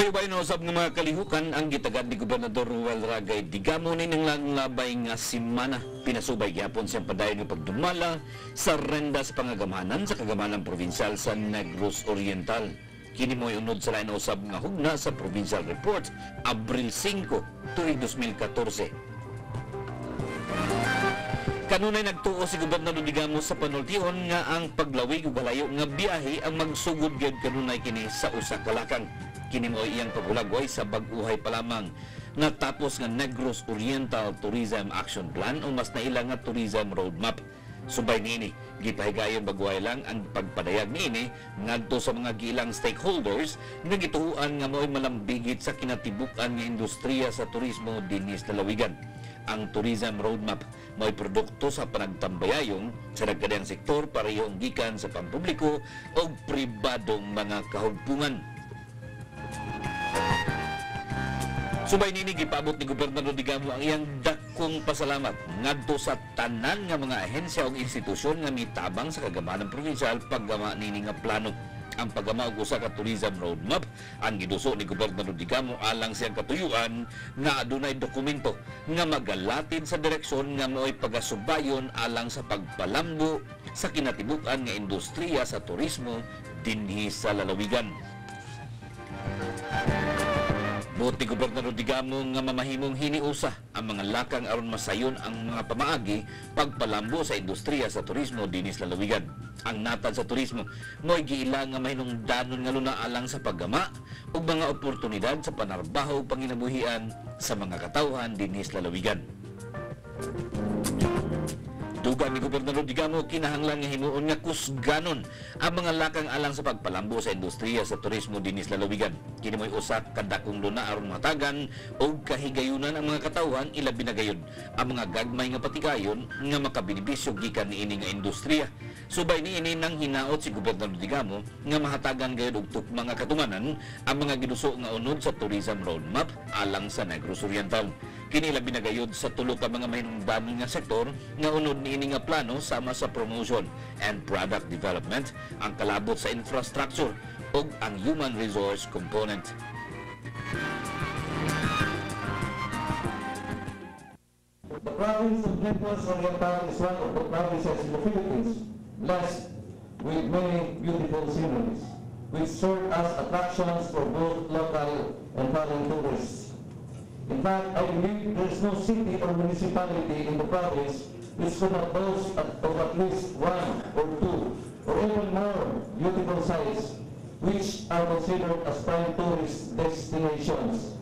Bayo-bayo na usab ng mga kalihukan ang gitagad ni Gobernador Ruel Ragay. Digamo ni ng labay nga simana. Pinasubay gyapon siyang padayon ng pagdumala sa renda sa pangagamanan sa kagamanan provincial sa Negros Oriental. Kini mo'y unod sa lain usab nga hugna sa Provincial Report, Abril 5, tuig 2014. Kanunay nagtuo si Gobernador Digamo sa panultihon nga ang paglawig ug galayo nga biyahe ang magsugod gyud kanunay kini sa usa ka lakang. Kini mo iyang pagulagway sa bag-uhay pa lamang natapos nga Negros Oriental Tourism Action Plan o mas naila nga Tourism Roadmap. Subay niini, gipahigayon baguhay lang ang pagpadayag niini ngadto sa mga gilang stakeholders nga gituhuan nga mo'y malambigit sa kinatibukan nga industriya sa turismo dinhi sa lalawigan. Ang Tourism Roadmap may produkto sa panagtambayayong sa nagkadayang sektor parehong gikan sa pampubliko o pribadong mga kahugpungan. Subay nini gipabot ni Gobernador Digamo ang iyang dakong pasalamat ngadto sa tanan nga mga ahensya ug institusyon nga mitabang sa kagamanan provincial paggama nini nga plano. Ang paggama og usa ka tourism roadmap ang giduso ni Gobernador Digamo alang siyang katuyuan nga adunay dokumento nga magalatid sa direksyon nga mo'y pagasubayon alang sa pagpalambo sa kinatibukan nga industriya sa turismo dinhi sa lalawigan. Buti Gobernador Digamo nga mamahimong hiniusa ang mga lakang aron masayon ang mga pamaagi pagpalambo sa industriya sa turismo dinhi sa lalawigan. Ang natad sa turismo mo'y giila nga mahinungdanon nga luna alang sa paggama ug mga oportunidad sa panarbaho ug panginabuhian sa mga katawhan dinhi sa lalawigan. Dugang ni Gobernador Digamo kinahanglan nga himuon nga kusganon ang mga lakang alang sa pagpalambo sa industriya sa turismo dinhi sa lalawigan. Kini mo'y usa ka dakong luna aron matagan og kahigayunan ang mga katawhan ilabi na gayon ang mga gagmay nga patikayon nga makabinibisyo gikan niini nga industriya. Subay niini nang hinaot si Gobernador Digamo nga mahatagan gayud og tukmang nga katumanan ang mga giduso nga unod sa Tourism Roadmap alang sa Negros Oriental. Kini labi na gayud sa tulo ka mga mahinungdanon nga sektor nga unod niini nga plano sama sa promotion and product development, ang kalabot sa infrastructure ug ang human resource component. The province of Negros Oriental is one of the provinces in the Philippines blessed with many beautiful sceneries, which serve as attractions for both local and foreign tourists. In fact, I believe there is no city or municipality in the province which could not boast of at least one or two or even more beautiful sites which are considered as prime tourist destinations.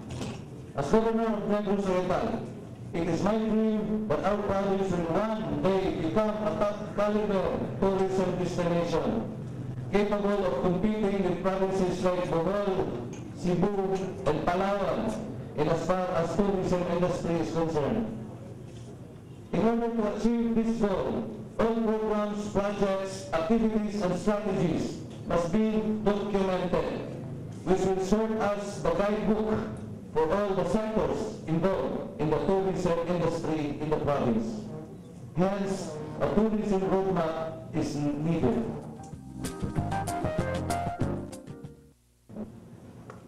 As Governor of Negros Oriental, it is my dream that our province will one day become a top-caliber tourism destination, capable of competing with provinces like Bohol, Cebu, and Palawan, and as far as tourism industry is concerned. In order to achieve this goal, all programs, projects, activities, and strategies must be documented, which will serve as the guidebook for all the sectors involved in the tourism industry in the province. Hence, a tourism roadmap is needed.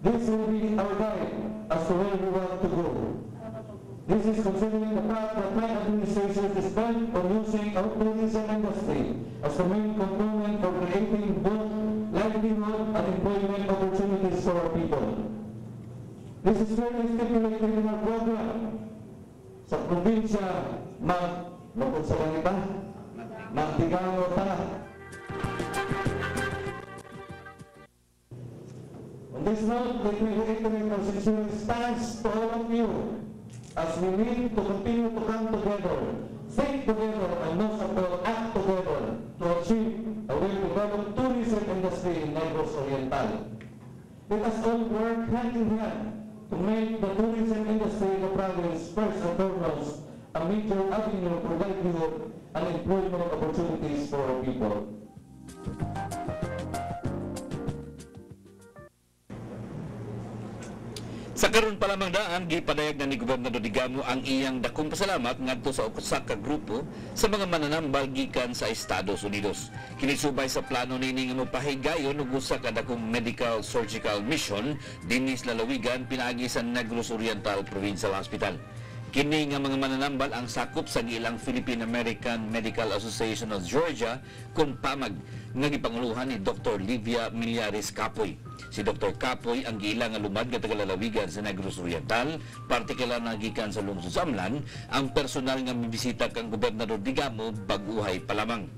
This will be our guide as to where we want to go. This is considering the fact that my administration is bent on using our tourism industry as the main component for creating both livelihood and employment opportunities for our people. This is clearly stipulated in our program. Sa probinsya, magpunsalan ita, magtigaw ta. On this note, let me reiterate our sincere thanks to all of you as we need to continue to come together, think together, and most of all, act together to achieve a well-developed tourism industry in Negros Oriental. Let us all work hand in hand to make the tourism industry in the province first and foremost a major avenue for livelihood and employment opportunities for our people. Sa karon pa lamang daan, gipadayag na ni Gobernador Digamo ang iyang dakong pasalamat ngadto sa usa ka grupo sa mga mananambal gikan sa Estados Unidos. Kinisubay sa plano nini nga mopahigayon og usa ka dakong medical surgical mission dinhi sa lalawigan pinaagi sa Negros Oriental Provincial Hospital. Kini nga mga mananambal ang sakop sa gilang Philippine American Medical Association of Georgia kung PAMAG nga gipanguluhan ni Dr. Livia Millares Capoy. Si Dr. Capoy ang giilang nga lumad nga tagalalawigan sa Negros Oriental, partikular na gikan sa lungsod sa Amlan, ang personal nga mibisita kang Gobernador Digamo baguhay pa lamang.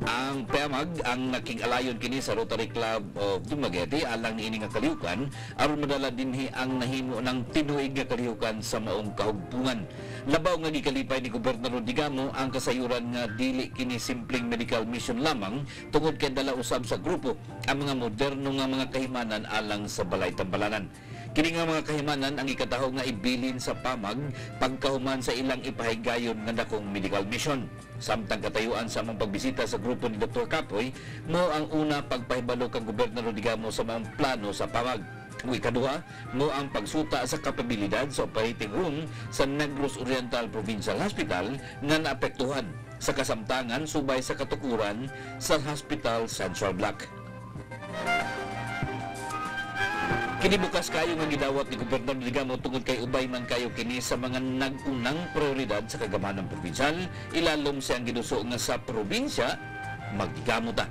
Ang PAMAG ang nakig-alayon kini sa Rotary Club of Dumaguete alang niini nga kalihukan aron madala dinhi ang nahimo ng tinuig nga kalihukan sa maong kahugpungan. Labaw nga gikalipay ni Gobernador Digamo ang kasayuran nga dili kini simpleng medical mission lamang tungod kay dala usab sa grupo ang mga moderno nga mga kahimanan alang sa balay tambalanan. Kini nga mga kahimanan ang ikataho nga ibilin sa PAMAG pagkahuman sa ilang ipahigayon nga dakong medical mission. Samtang katayuan sa among pagbisita sa grupo ni Dr. Capoy, mo ang una pagpahibalo kang Gobernador Digamo sa mga plano sa PAMAG. Ug ikaduha, mo ang pagsuta sa kapabilidad sa operating room sa Negros Oriental Provincial Hospital nga naapektuhan sa kasamtangan subay sa katukuran sa Hospital Central Block. Kini bukas kayo nga gidawat ni Gobernador Digamo tungod kay ubay man kayo kini sa mga nag-unang prioridad sa kagamanan provincial, ilalom siyang giduso nga sa probinsya magdigamo ta.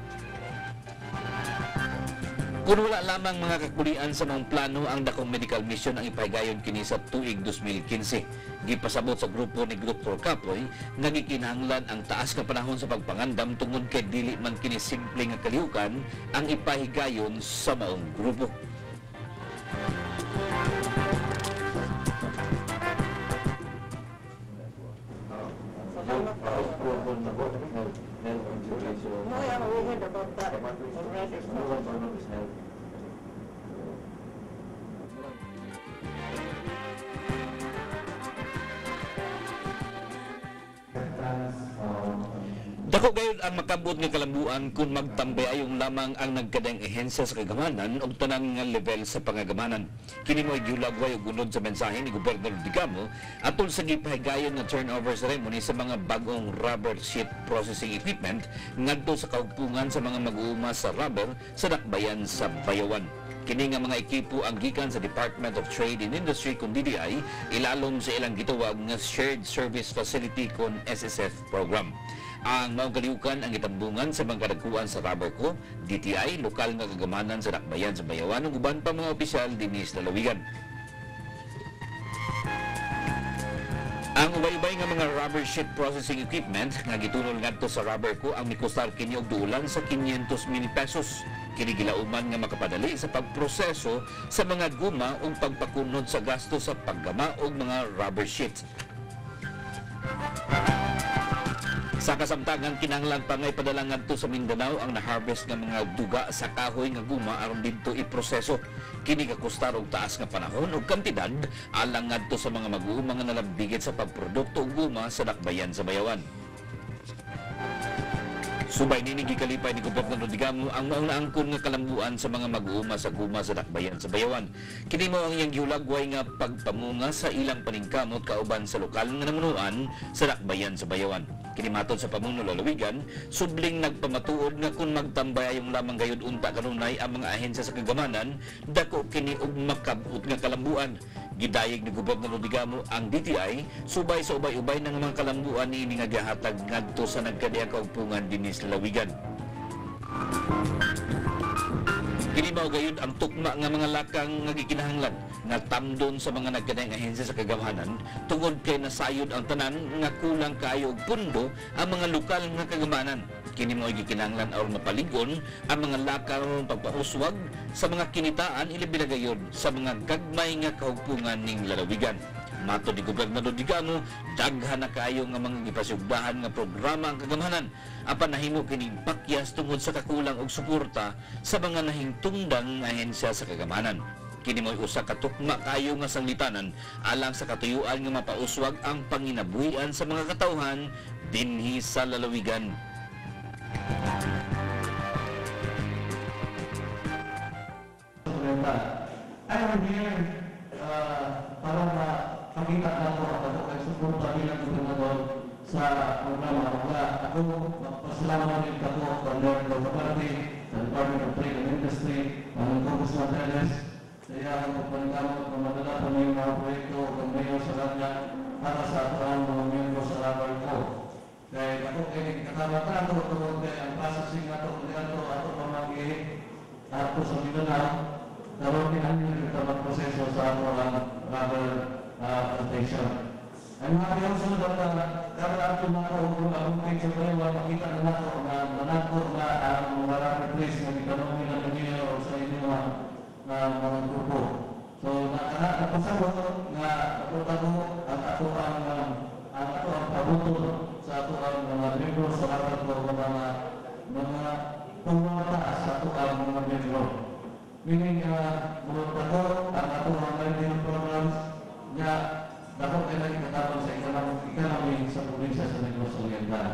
Kung wala lamang mga kakulian sa mga plano ang dakong medical mission ang ipahigayon kini sa tuig 2015. Gipasabot sa grupo ni Dr. Capoy nga gikinahanglan ang taas nga panahon sa pagpangandam tungod kay dili man kini simple nga kalihukan ang ipahigayon sa maong grupo. No, yeah, we heard about that already. Dako gayud ang makabot nga kalambuan kung magtambay ayong lamang ang nagkadayang ehensya sa kagamanan o tanan nga level sa pangagamanan. Kini mo giulagway og gunod sa mensahe ni Gobernador Digamo atol sa gipahigayon nga turnover ceremony sa mga bagong rubber sheet processing equipment ngadto sa kaugpungan sa mga mag-uuma sa rubber sa dakbayan sa Bayawan. Kini nga mga ekipo ang gikan sa Department of Trade and Industry kun DTI ilalom sa ilang gitawag nga Shared Service Facility kun SSF program. Ang maong kalihukan ang itambungan sa mga kadagkuan sa rubber co, DTI, lokal nga kagamanan sa dakbayan sa Bayawan ug uban pa mga opisyal dinhi sa lalawigan. Ang ubay-ubay nga mga rubber sheet processing equipment nga gitunol ngadto sa rubber co ang mikostar kini og duulan sa 500,000 pesos. Kini gilauman nga makapadali sa pagproseso sa mga guma ug pagpakunod sa gasto sa paggama og mga rubber sheet. Sa kasamtangan, kinahanglan pa nga ipadala ngadto sa Mindanao ang na-harvest nga mga duga sa kahoy nga guma aron didto iproseso. Kini kakustar og taas nga panahon ug kantidad alang ngadto sa mga mag-uuma nga nalambigit sa pagprodukto og guma sa dakbayan sa Bayawan. Subay nini gikalipay ni Gobernador Digamo ang maong naangkon nga kalambuan sa mga mag-uuma sa guma sa dakbayan sa Bayawan. Kini mo ang iyang giulagway nga pagpamunga sa ilang paningkamot kauban sa lokal nga namunuan sa dakbayan sa Bayawan. Kini matud sa pamuno lalawigan, subling nagpamatuod nga kung magtambay ayong lamang gayud unta kanunay ang mga ahensya sa kagamanan, dako kini og makabut nga kalambuan. Gidayeg ni Gobernador Digamo ang DTI subay sa ubay-ubay ng mga kalambuan niini nga gihatag ngadto sa nagkadiyang kaugpungan dinhi sa lalawigan. Kini mao gayud ang tukma nga mga lakang nga gikinahanglan nga tamdon sa mga nagkadayang ahensya sa kagamanan tungod kay nasayod ang tanan nga kulang kaayo og pundo ang mga lokal nga kagamanan. Kini mao gikinahanglan aron mapalig-on ang mga lakang pagpauswag sa mga kinitaan ilabi na gayud sa mga gagmay nga kahugpungan ning lalawigan. Matod ni Gobernador Digamo, daghan na kayo nga mga gipasugdahan nga programa ang kagamanan. Apan nahimo kining pakyas tungod sa kakulang og suporta sa mga nahingtungdang ahensya sa kagamanan. Kini mo'y usa ka tukma kayo nga sanglitanan alang sa katuyuan nga mapauswag ang panginabuhian sa mga katawhan dinhi sa lalawigan. I'm here para makita na ko ako kay suporta bilang gobernador sa programa nga ako magpasalamat din ako sa Lord of the Party, sa Department of Trade and Industry, ang Congressman Teles, sa iyang pagpanagamot ng madala pa ng mga proyekto ng mayor sa kanya para sa ating mga miyembro sa labay ko. Kaya ako ay kakamatan ko tungkol kay ang processing na ito ato pamagi ato sa Mindanao. Dapat din ang proseso sa rubber plantation. I'm happy also that karang mga kauulo ang picture ko yung makita na nato na manako na ang marami place na itanong nila ng mayor sa inyo mga grupo. So napasabot nga ang ato ang pabuto sa ato ang mga membro sa rapat ko mga pumata sa ato ang mga membro. Meaning, menurut ako, ang ato ang learning programs nga dapat ay nagkakaroon sa economy sa probinsya sa Negros Oriental.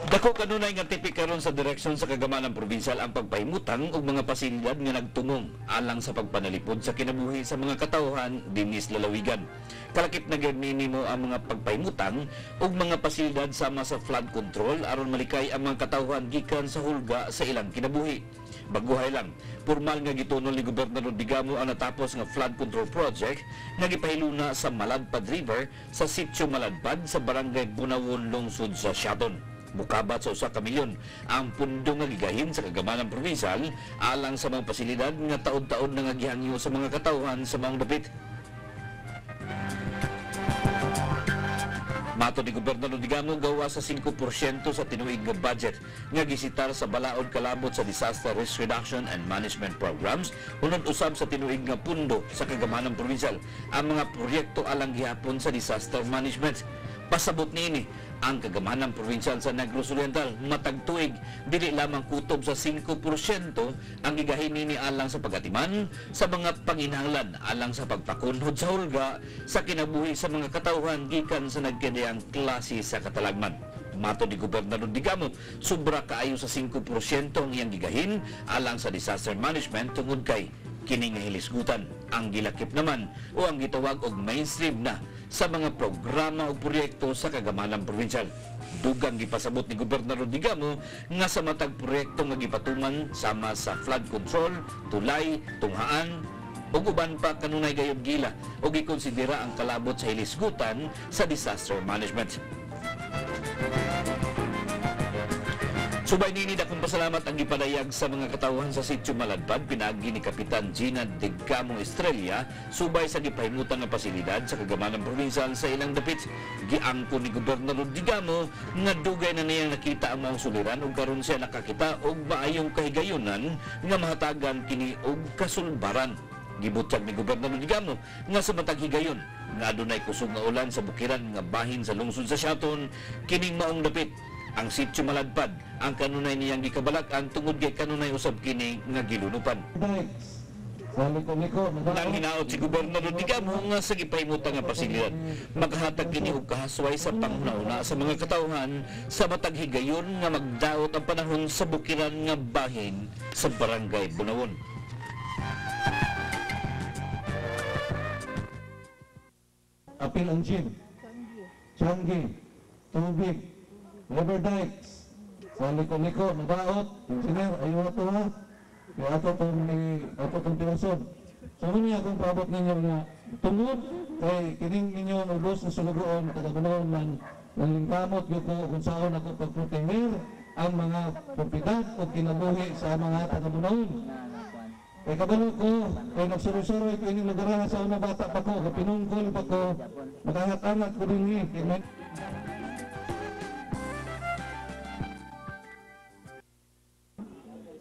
Dako kanunay nga tipik karon sa direksyon sa kagamanan probinsal ang pagpahimutang og mga pasilidad nga nagtumong alang sa pagpanalipod sa kinabuhi sa mga katawhan dinis lalawigan. Kalakip na gyud nimo ang mga pagpahimutang og mga pasilidad sama sa flood control aron malikay ang mga katawhan gikan sa hulga sa ilang kinabuhi. Baguhay lang, formal nga gitunol ni Gobernador Digamo ang natapos nga flood control project nga gipahiluna sa Maladpad River sa Sitio Maladpad sa Barangay Bunawon, lungsod sa Siaton. Mukabat sa 1 ka milyon ang pundo nga gigahin sa kagamanan probinsal alang sa mga pasilidad nga taon-taon na nga gihangyo sa mga katawhan sa maong dapit. Mato ni Gobernador Digamo, gawa sa 5% sa tinuig nga budget nga gisitar sa balaod kalabot sa Disaster Risk Reduction and Management Programs unod usab sa tinuig nga pundo sa kagamanan probinsal ang mga proyekto alang gihapon sa disaster management. Pasabot niini ang kagamanan provincial sa Negros Oriental matag tuig dili lamang kutob sa 5% ang gigahin nini alang sa pagatiman sa mga panginahanglan alang sa pagpakunhod sa hulga sa kinabuhi sa mga katawhan gikan sa nagkadiyang klase sa katalagman. Mato ni Gobernador Digamo, sobra kaayo sa 5% ang iyang gigahin alang sa disaster management tungod kay kini nga hilisgutan ang gilakip naman o ang gitawag og mainstream na sa mga programa o proyekto sa kagamanan provincial. Dugang gipasabot ni Gobernador Digamo nga sa matag proyekto nga gipatuman sama sa flood control, tulay, tunghaan ug uban pa kanunay gayud gila o gikonsidera ang kalabot sa hilisgutan sa disaster management. Subay nini dakong pasalamat ang gipadayag sa mga katawhan sa Sitio Maladpad pinagi ni Kapitan Gina Digamo Estrella subay sa gipahimutan nga pasilidad sa kagamanan probinsal sa ilang dapit. Giangko ni Gobernador Digamo nga dugay na niyang nakita ang mga suliran ug karon siya nakakita og maayong kahigayunan nga mahatagan kini og kasulbaran. Gibutyag ni Gobernador Digamo nga sa matag higayon nga adunay kusog nga ulan sa bukiran nga bahin sa lungsod sa Siaton kining maong dapit ang Sitio Maladpad ang kanunay niyang gikabalak ang tungod kay kanunay usab kini nga gilunupan. Nang hinaot si Gobernador Digamo nga sa gipahimutan nga pasilidad maghatag kini og kahasway sa panghuna sa mga katawhan sa matag higayon nga magdaot ang panahon sa bukiran nga bahin sa Barangay Bunawon. Apil ang gym, Changi, tubig, rubber dikes, sa liko-liko, nadaot, engineer, ayaw ito ha, kaya ato itong pinasod. So niya akong paabot ninyo nga tungod kay kining ninyo naglos na sulugoon, tagagunaon man, nalingkamot yun ko kung saan ako pagproteher ang mga propiedad o kinabuhi sa mga tagagunaon. Kaya kabalo ko, kaya nagsuroy-suroy ko ining lugar sa una bata pa ko, kapinunggol pa ko, makahat-angat ko din eh.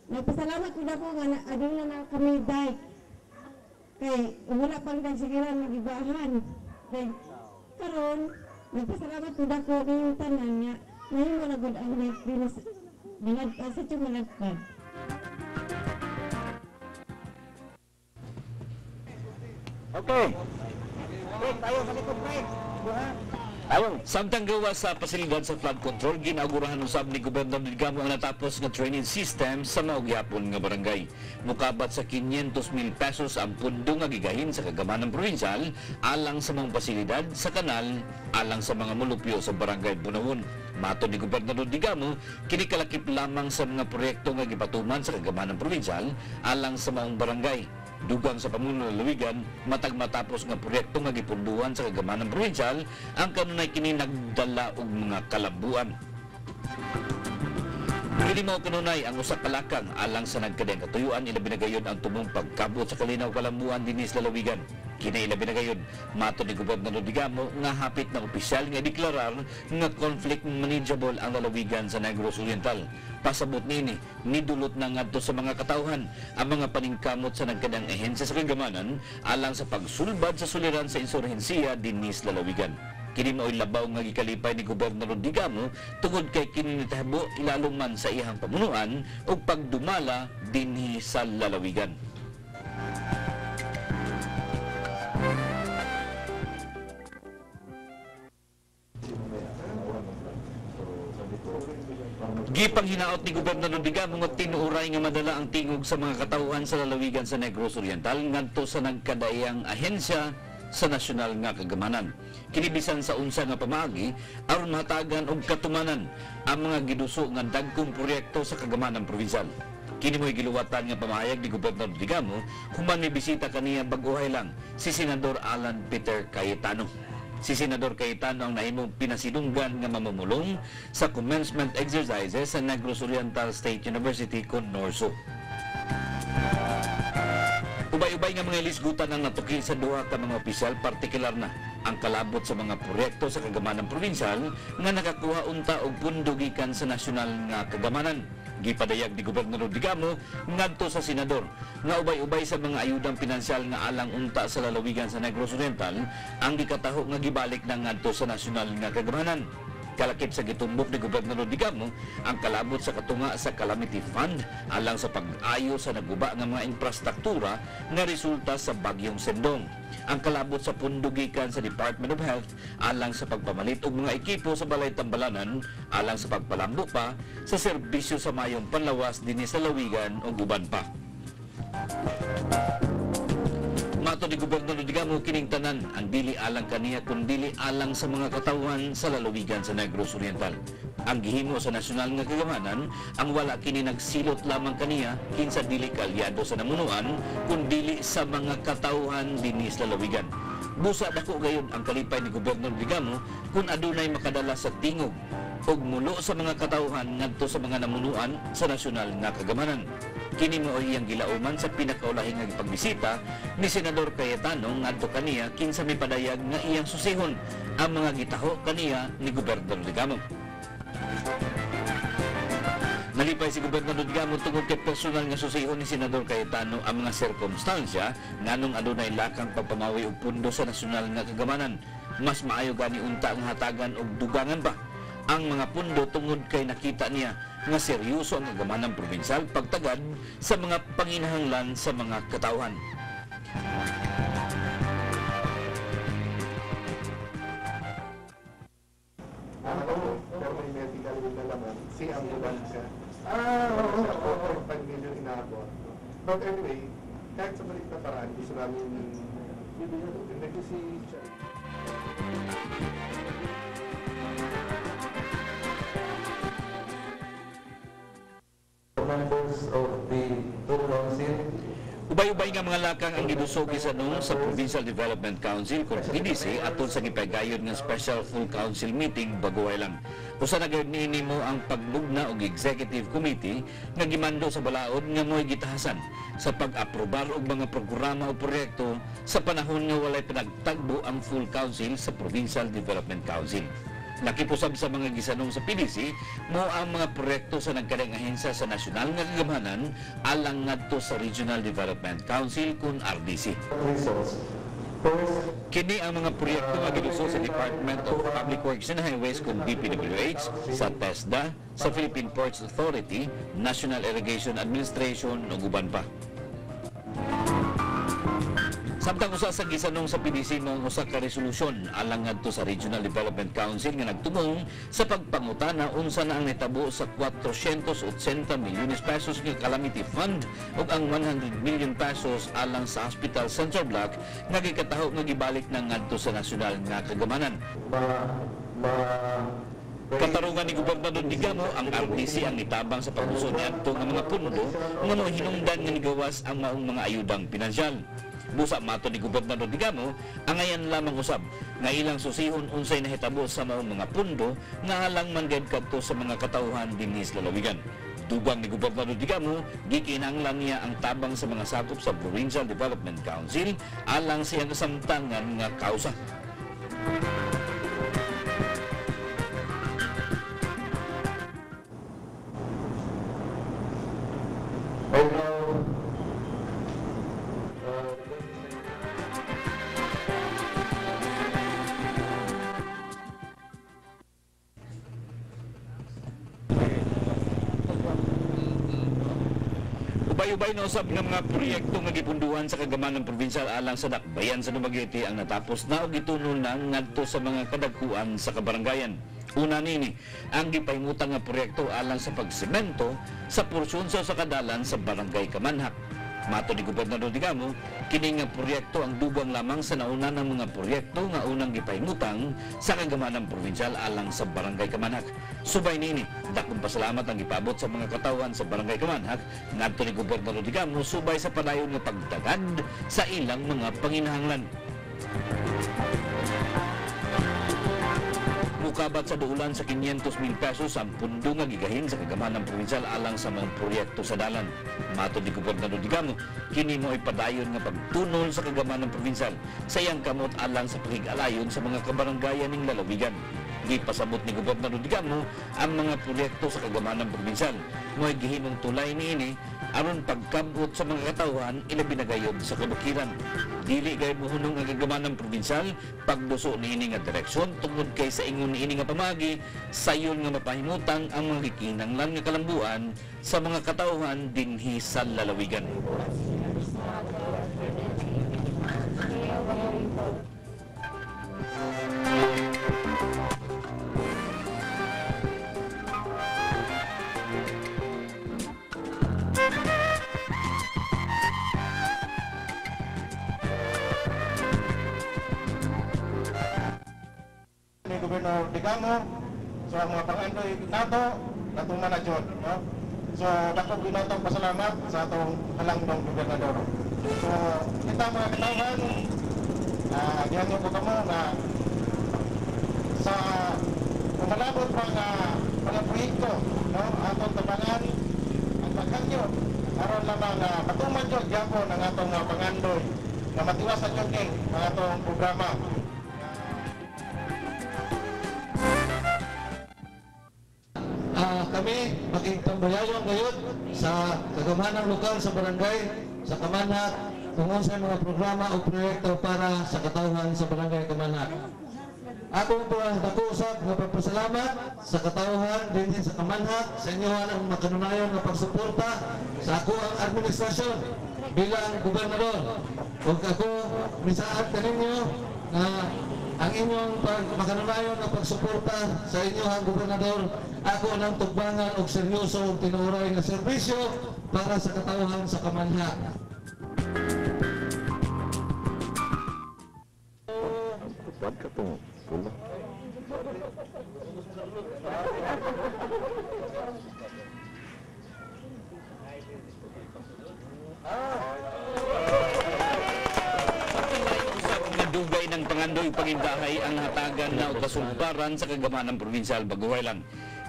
Nagpasalamat ko na po nga aduna na kami dike. Kay wala pang kansigiran nagibahan. Kay karon nagpasalamat ko na ko ng tanan nga ngayon wala gud ang dinis sa Sitio Maladpad. Okay. Break tayo sa likod, break. Ha? Samtang gawa sa pasilidad sa flood control, ginaugurahan usab ni Gobernador Digamo ang natapos nga training system sa maugyapon nga barangay. Mukabat sa 500,000 pesos ang pundo nga gigahin sa kagamanang provincial alang sa mga pasilidad sa kanal alang sa mga mulupyo sa barangay Bunawon. Matod ni Gobernador Digamo, kini kalakip lamang sa mga proyekto nga gipatuman sa kagamanang provincial alang sa mga barangay. Dugang sa pamuno ng Lawigan, matag matapos nga proyekto nga gipunduhan sa kagamanang provincial, ang kanunay kini nagdala og mga kalabuan. Kini mao kanunay ang usa ka lakang alang sa nagkadayang katuyuan ilabi na gayon ang tumong pagkabot sa kalinaw kalambuan dinhi sa Lawigan. Kini ilabi na gayon matod ni Gobernador Digamo nga hapit na opisyal nga deklarar nga conflict manageable ang lalawigan sa Negros Oriental. Pasabot nini nidulot na ngadto sa mga katawhan ang mga paningkamot sa nagkadang ahensya sa kagamanan alang sa pagsulbad sa suliran sa insurhensiya dinhi sa lalawigan. Kini mao'y labaw nga gikalipay ni Gobernador Digamo tungod kay kini nitahbo ilalong man sa iyang pamunuan ug pagdumala dinhi sa lalawigan. Gipanghinaot ni Gobernador Digamo nga tinuuray nga madala ang tingog sa mga katawhan sa lalawigan sa Negros Oriental ngadto sa nagkadayang ahensya sa nasyonal nga kagamanan. Kinibisan sa unsa nga pamaagi aron mahatagan og katumanan ang mga giduso nga dagkong proyekto sa kagamanan provincial. Kini mo'y giluwatan nga pamahayag ni Gobernador Digamo human may bisita kaniya bag-uhay lang si Senador Alan Peter Cayetano. Si Senador Cayetano ang nahimong pinasidunggan nga mamumulong sa commencement exercises sa Negros Oriental State University kon Norso. Ubay-ubay nga mga ilisgutan ang natuki sa duha ka mga opisyal, partikular na ang kalabot sa mga proyekto sa kagamanang provincial nga nakakuha unta og pundo gikan sa nasyonal nga kagamanan. Gipadayag ni Gobernador Digamo ngadto sa senador nga ubay-ubay sa mga ayudang pinansyal nga alang unta sa lalawigan sa Negros Oriental ang gikataho nga gibalik na ngadto sa nasyonal nga kagamanan. Kalakip sa gitumbok ni Gobernador Digamo ang kalabot sa katunga sa Calamity Fund alang sa pag-ayo sa naguba nga mga infrastruktura nga resulta sa bagyong Sendong. Ang kalabot sa pundo gikan sa Department of Health alang sa pagpamalit og mga ekipo sa Balay Tambalanan alang sa pagpalambo pa sa serbisyo sa mayong panlawas dinhi sa lawigan ug uban pa. Matod ni Gobernador Digamo kining tanan ang dili alang kaniya kun dili alang sa mga katawhan sa lalawigan sa Negros Oriental. Ang gihimo sa nasyonal nga kagamanan ang wala kini nagsilot lamang kaniya kinsa dili kaalyado sa namunuan kun dili sa mga katawhan dinhi sa lalawigan. Busa dako gayon ang kalipay ni Gobernador Digamo kun adunay makadala sa tingog ug mulo sa mga katawhan ngadto sa mga namunuan sa nasyonal nga kagamanan. Kini mao iyang gilauman sa pinakaulahing nga pagbisita ni Senador Cayetano ngadto kaniya kinsa may padayag nga iyang susihon ang mga gitaho kaniya ni Gobernador Digamo. Nalipay si Gobernador Digamo tungod kay personal nga susihon ni Senador Cayetano ang mga sirkumstansya nganong adunay lakang pagpamawi og pundo sa nasyonal nga kagamanan. Mas maayo gani unta ang hatagan og dugangan pa ang mga pundo tungod kay nakita niya nga seryoso ang kagamanang provincial pagtagad sa mga panginahanglan sa mga katawhan. Pero may medical na naman, si ambulansya. Oo. 5 million inaabot. But anyway, kahit sa balik na paraan, gusto namin hindi kasi members of the full council. Ubay-ubay nga mga lakang ang gidusog gisanong sa Provincial Development Council kung PDC atol sa gipagayon nga Special Full Council Meeting baguhay lang. Usa na gayud niini mo ang pagbugna og Executive Committee nga gimando sa balaod nga mo'y gitahasan sa pag-aprobar og mga programa o proyekto sa panahon nga walay pinagtagbo ang Full Council sa Provincial Development Council. Nakipusab sa mga gisanong sa PDC mo ang mga proyekto sa nagkadayang ahensya sa nasyonal nga kagamanan alang ngadto sa Regional Development Council kun RDC. Kini ang mga proyekto nga giluso sa Department of Public Works and Highways kun DPWH, sa TESDA, sa Philippine Ports Authority, National Irrigation Administration ug uban pa. Samtang usa sa gisanong sa PDC mao usa ka resolusyon alang ngadto sa Regional Development Council nga nagtumong sa pagpangutana unsa na ang nitabo sa 480 milyones pesos nga calamity fund ug ang 100 million pesos alang sa Hospital Central Block nga gikataho nga gibalik na ngadto sa nasyonal nga kagamanan. Katarungan ni Gobernador Digamo ang RDC ang nitabang sa paglusod niadto nga mga pundo nga hinungdan nga nigawas ang maong mga ayudang pinansyal. Busa mato ni Gobernador Digamo, ang ayan lamang usab nga ilang susihon unsay nahitabo sa maong mga pundo nga alang man gayud kadto sa mga katawhan dinhi sa lalawigan. Dugang ni Gobernador Digamo, gikinahanglan niya ang tabang sa mga sakop sa Provincial Development Council alang siyang kasamtangan nga kausa. Ubay-ubay na usab nga mga proyekto nga gipunduhan sa kagamanan provincial alang sa dakbayan sa Dumaguete ang natapos na o gitunol na ngadto sa mga kadagkuan sa kabaranggayan. Una nini, ang gipahimutang nga proyekto alang sa pagsemento sa porsyon sa kadalan sa Barangay Kamanhak. Mato ni Gobernador Digamo, kini nga proyekto ang dugang lamang sa nauna ng mga proyekto nga unang gipahimutang sa kagamanan provincial alang sa Barangay Kamanhak. Subay nini, dakong pasalamat ang ipabot sa mga katawhan sa Barangay Kamanhak ngadto ni Gobernador Digamo subay sa padayon nga pagtagad sa ilang mga panginahanglan. Mukabat sa duulan sa 500,000 pesos ang pundo nga gigahin sa kagamanan provincial alang sa mga proyekto sa dalan. Mato ni Gobernador Digamo, kini mo ipadayon nga pagtunol sa kagamanan provincial sa iyang kamot alang sa pakig-alayon sa mga kabaranggayan ning lalawigan. Gipasabot ni Gobernador Digamo ang mga proyekto sa kagamanan provincial mo gihimong tulay niini aron pagkabot sa mga katawhan ilabi na gayud sa kabukiran. Dili gayud mohunong ang kagamanan provincial pagduso niini nga direksyon tungod kay sa ingon niini nga pamagi sayon nga mapahimutang ang mga gikinahanglan nga kalambuan sa mga katawhan dinhi sa lalawigan. Ni Gobernador Digamo, so ang mga pangandoy nato natong manadyon, no? So dako ginatong pasalamat sa atong halangnong gobernador. So kita mga katawhan, diyan ko kamo na sa kumalabot mga proyekto, no? Atong tabangan ang pagkanyo aron lamang patuman jud gyapon ang atong mga pangandoy na matiwas sa jogging ang atong programa. Kami makikipagbayayon ngayon sa kagamanan lokal sa barangay, sa Kamanhak, kung sa mga programa o proyekto para sa katawhan sa barangay Kamanhak. Ako po ang nakusap na pagpasalamat sa katawhan din sa Kamanhak, sa inyo ang makanunayon na pagsuporta sa ako ang administrasyon bilang gobernador. Kung ako, misaat ka ninyo na ang inyong makanunayon na pagsuporta sa inyo ang gobernador, ako ng tugbangan o seryoso tinuray na serbisyo para sa katawhan sa Kamanhak. Dugay ng pangandoy pagindahay ang hatagan na kasulbaran sa kagamanan provincial Baguhaylan.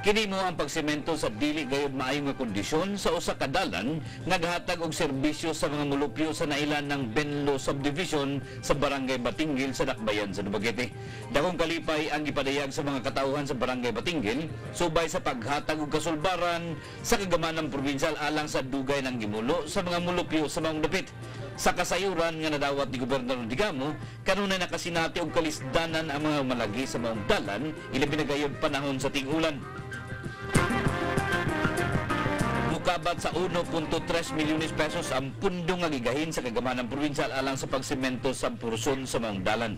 Kini mo ang pagsemento sa dili gayud maayong nga kondisyon sa usa ka dalan naghatag og serbisyo sa mga mulupyo sa nailan ng Benlo Subdivision sa Barangay Batingil sa Dakbayan sa Dumaguete. Dakong kalipay ang ipadayag sa mga katawhan sa Barangay Batingil subay sa paghatag og kasulbaran sa kagamanan provincial alang sa dugay ng gimulo sa mga mulupyo sa maong dapit. Sa kasayuran nga nadawat ni Gobernador Digamo, kanunay nakasinati og kalisdanan ang mga malagi sa maong dalan ilabi na gayud panahon sa ting-ulan. Mukabat sa 1.3 milyones pesos ang pundo nga gigahin sa kagamanan provincial alang sa pagsemento sa porson sa mga dalan.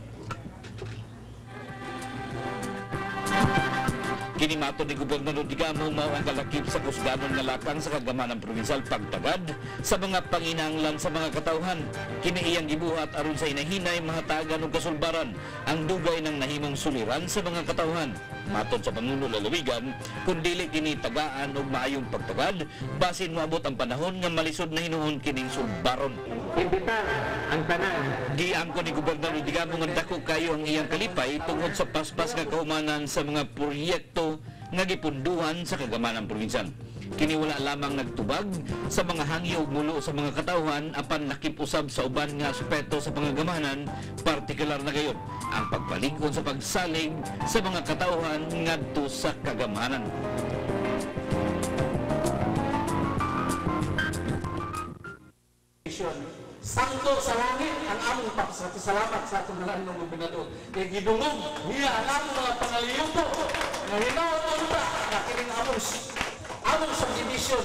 Kinimato ni Gobernador Digamo mao ang kalakip sa kusganon nga lakang sa kagamanan provincial pagtagad sa mga panginahanglan sa mga katawhan. Kini iyang gibuhat aron sa inahinay mahatagan og kasulbaran ang dugay ng nahimong suliran sa mga katawhan. Matod sa Pangulo Lalawigan, kung dili kini tagaan og maayong pagtagad, basin moabot ang panahon nga malisod na hinuon kining sulbaron. Imbitar ang tanan. Giangko ni Gobernador Digamo nga dako kayo ang iyang kalipay tungod sa paspas nga kaumanan sa mga proyekto nga gipunduhan sa kagamanan probinsyan. Kini wala lamang nagtubag sa mga hangyo ug mulo sa mga katawhan apan nakipusab sa uban nga aspeto sa pangagamanan, partikular na gayon ang pagpalig-on sa pagsalig sa mga katawhan ngadto sa kagamanan. Santo sa langit ang among pasalamat sa atong ng gobernador. Kay gidungog niya ang among mga pangaliyupo nga hinaot unta na kining among subdivision.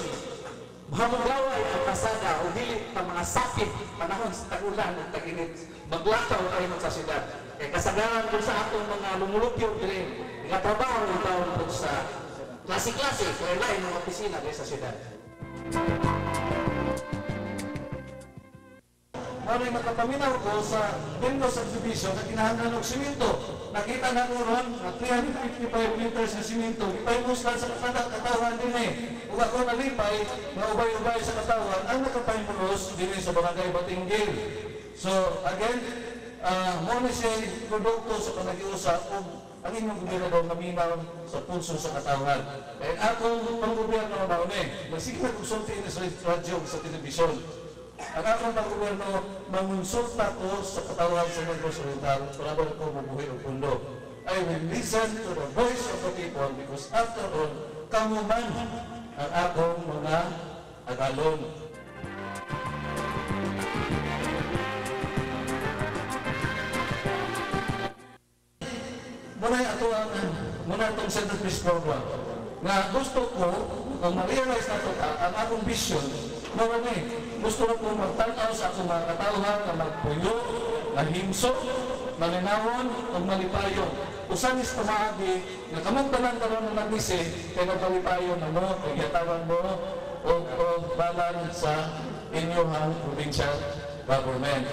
Mahamugaway ang kasada o dili pa mga sakit panahon sa tagulan at taginit. Maglakaw tayo sa syudad. Kay kasagaran ko sa atong mga lumulupyo dili nagatrabaho taon po sa klase-klase kaya lain ng opisina dili sa syudad. Ano yung makapaminaw ko sa Bengo Subdivision na kinahanglan ng simento. Nakita na ko ron na 355 meters na simento. Ipaymuslan sa katawan din eh. Kung ako nalipay, na ubay-ubay sa katawan, ang nakapaymulos din sa barangay Batinggil. So again, muna siya produkto sa panagiusap kung ang inyong gobernador maminaw sa pulso sa katawan. Kaya ako, pang-gobyerno na mauni, magsigla kong sulti sa radyo sa telebisyon. Ang akong pag-gobyerno, mangunsulta ko sa katawan sa Negros Oriental para ba ko mabuhay ng pundo. I will listen to the voice of the people because after all, kamo man ang akong mga agalon. Muna itong Center Peace Program na gusto ko, kung ma-realize na ito ang akong vision, gusto ko magtanaw sa akong mga katawhan na magpuyo, nahimso, malinawon, o malipayon. Usanis kumaagi, na kamong tanan karon ng nagisi, kaya nagpalipayon na mo, kagiyatawan mo, o balan sa inyong provincial government.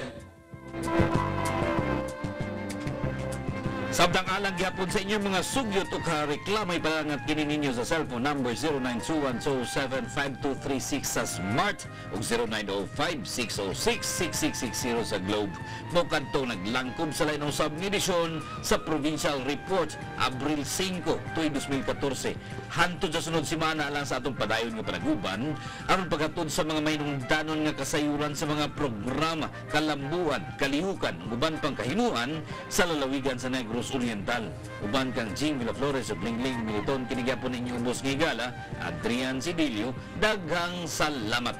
Sabdang alang gyapon sa inyong mga sugyot o ka-reklamay palangat kini ninyo sa cellphone number 0921075236 sa Smart o 0905-606-6660 sa Globe. Mokanto naglangkob sa lain usab ng edisyon sa Provincial Report Abril 5, 2014. Hantod sa sunod simana alang sa atong padayon nga panaguban aron paghatod sa mga mahinungdanon nga kasayuran sa mga programa, kalambuan, kalihukan, uban pang kahinuan sa lalawigan sa Negros Oriental. Uban kang Jing Villaflores sa Blingling Militon kinigapon ninyong Boss Ngigala, Adrian Sidilio, daghang salamat.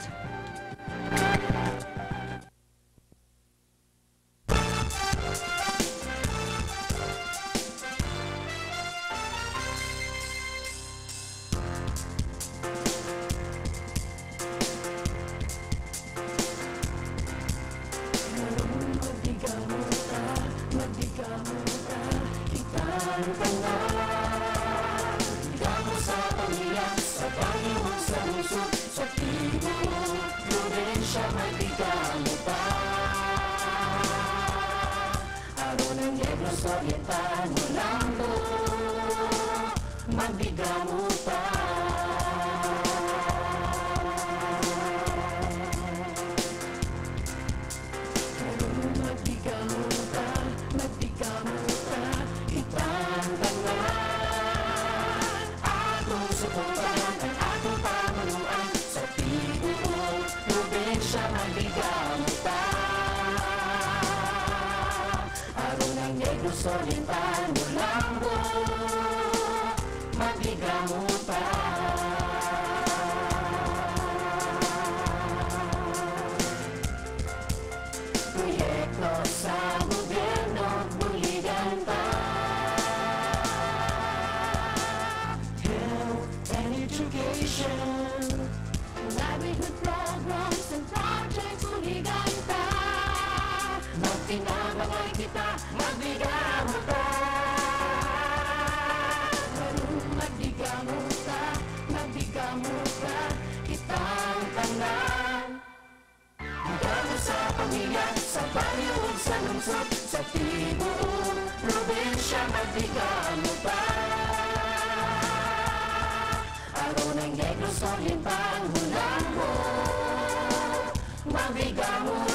livelihood programs and projects tuligan ta. Magtinabangay kita, magbigaho ta. Karong magbigaho ta, magbigaho ta, kitang tanan. Bigaho sa pamilya, sa baryo ug sa lungsod, sa tibuok probinsya, magbigaho ta. Aron ang Negros Oriental, Hulango, magbigaho